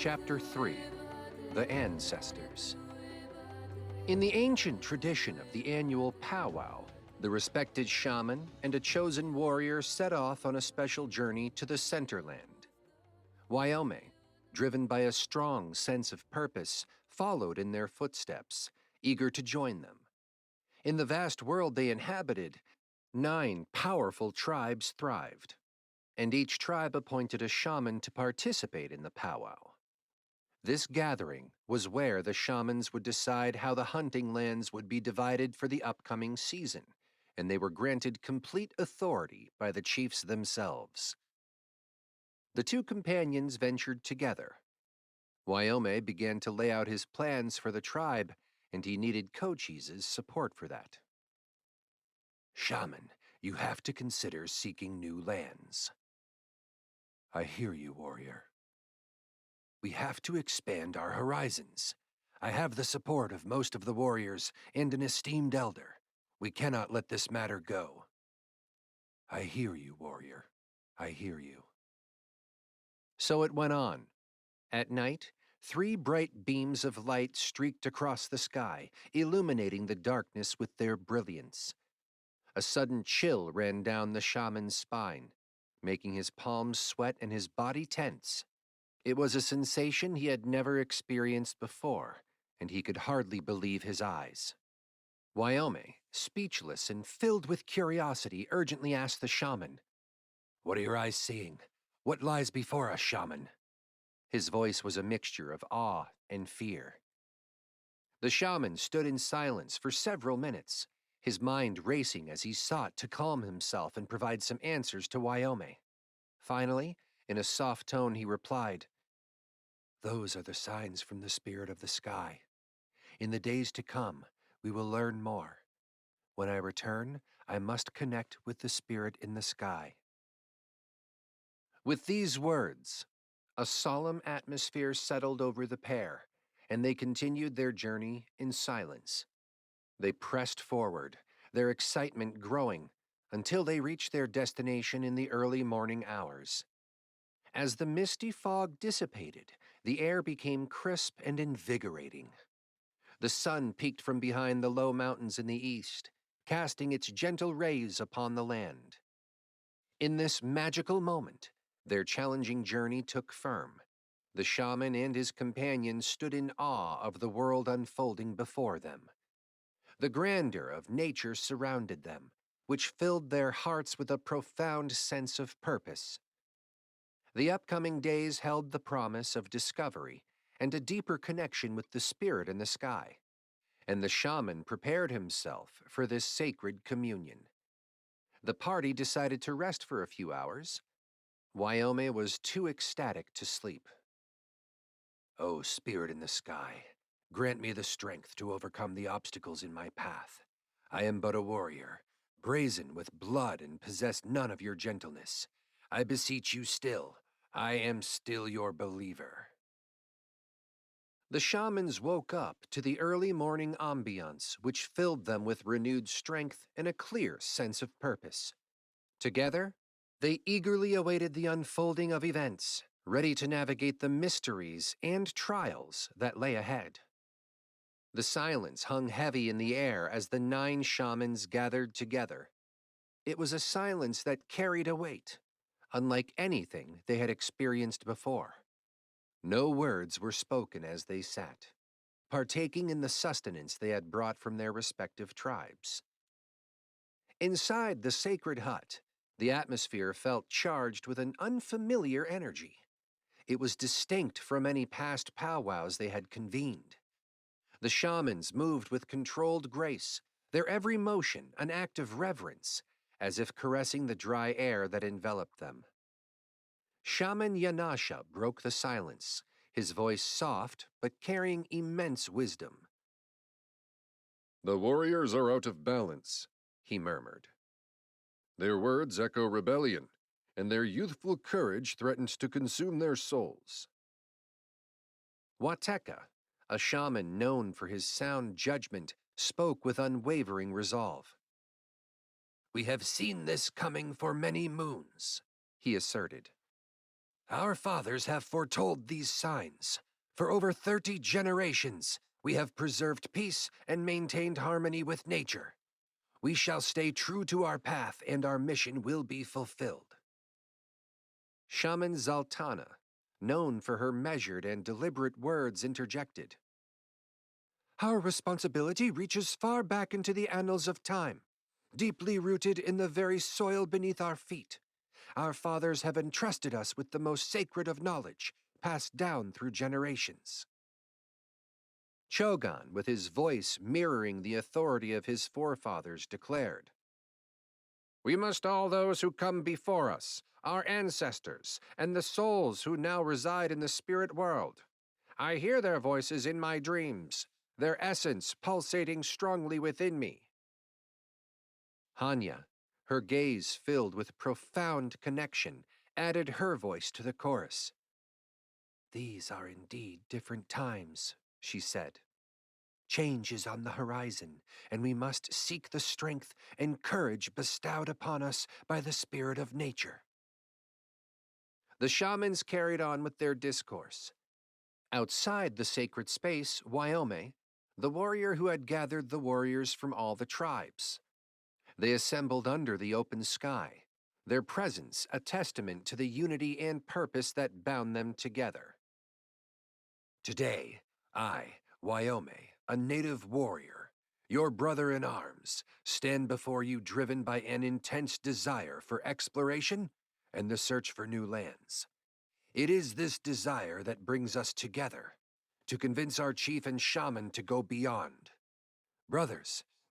Chapter 3: The Ancestors. In the ancient tradition of the annual powwow, the respected shaman and a chosen warrior set off on a special journey to the Centerland. Wyoming, driven by a strong sense of purpose, followed in their footsteps, eager to join them. In the vast world they inhabited, 9 powerful tribes thrived, and each tribe appointed a shaman to participate in the powwow. This gathering was where the shamans would decide how the hunting lands would be divided for the upcoming season, and they were granted complete authority by the chiefs themselves. The two companions ventured together. Wyoming began to lay out his plans for the tribe, and he needed Cochise's support for that. "Shaman, you have to consider seeking new lands." "I hear you, warrior." "We have to expand our horizons. I have the support of most of the warriors and an esteemed elder. We cannot let this matter go." "I hear you, warrior. I hear you." So it went on. At night, 3 bright beams of light streaked across the sky, illuminating the darkness with their brilliance. A sudden chill ran down the shaman's spine, making his palms sweat and his body tense. It was a sensation he had never experienced before, and he could hardly believe his eyes. Wyoming, speechless and filled with curiosity, urgently asked the shaman, "What are your eyes seeing? What lies before us, shaman?" His voice was a mixture of awe and fear. The shaman stood in silence for several minutes, his mind racing as he sought to calm himself and provide some answers to Wyoming. Finally, in a soft tone, he replied, "Those are the signs from the spirit of the sky. In the days to come, we will learn more. When I return, I must connect with the spirit in the sky." With these words, a solemn atmosphere settled over the pair, and they continued their journey in silence. They pressed forward, their excitement growing, until they reached their destination in the early morning hours. As the misty fog dissipated, the air became crisp and invigorating. The sun peeked from behind the low mountains in the east, casting its gentle rays upon the land. In this magical moment, their challenging journey took firm. The shaman and his companions stood in awe of the world unfolding before them. The grandeur of nature surrounded them, which filled their hearts with a profound sense of purpose. The upcoming days held the promise of discovery and a deeper connection with the spirit in the sky, and the shaman prepared himself for this sacred communion. The party decided to rest for a few hours. Wyoming was too ecstatic to sleep. "O spirit in the sky, grant me the strength to overcome the obstacles in my path. I am but a warrior, brazen with blood and possess none of your gentleness. I beseech you still, I am still your believer." The shamans woke up to the early morning ambiance, which filled them with renewed strength and a clear sense of purpose. Together, they eagerly awaited the unfolding of events, ready to navigate the mysteries and trials that lay ahead. The silence hung heavy in the air as the 9 shamans gathered together. It was a silence that carried a weight, unlike anything they had experienced before. No words were spoken as they sat, partaking in the sustenance they had brought from their respective tribes. Inside the sacred hut, the atmosphere felt charged with an unfamiliar energy. It was distinct from any past powwows they had convened. The shamans moved with controlled grace, their every motion an act of reverence, as if caressing the dry air that enveloped them. Shaman Yanasha broke the silence, his voice soft but carrying immense wisdom. "The warriors are out of balance," he murmured. "Their words echo rebellion, and their youthful courage threatens to consume their souls." Wateka, a shaman known for his sound judgment, spoke with unwavering resolve. "We have seen this coming for many moons," he asserted. Our fathers have foretold these signs. For over 30 generations, we have preserved peace and maintained harmony with nature. We shall stay true to our path, and our mission will be fulfilled. Shaman Zaltana, known for her measured and deliberate words, interjected. Our responsibility reaches far back into the annals of time, deeply rooted in the very soil beneath our feet. Our fathers have entrusted us with the most sacred of knowledge, passed down through generations. Cho'gan, with his voice mirroring the authority of his forefathers, declared, We must all those who come before us, our ancestors, and the souls who now reside in the spirit world. I hear their voices in my dreams, their essence pulsating strongly within me. Hanya, her gaze filled with profound connection, added her voice to the chorus. These are indeed different times, she said. Change is on the horizon, and we must seek the strength and courage bestowed upon us by the spirit of nature. The shamans carried on with their discourse. Outside the sacred space, Wyoming, the warrior who had gathered the warriors from all the tribes. They assembled under the open sky, their presence a testament to the unity and purpose that bound them together. Today, I, Wyoming, a native warrior, your brother in arms, stand before you driven by an intense desire for exploration and the search for new lands. It is this desire that brings us together, to convince our chief and shaman to go beyond. Brothers,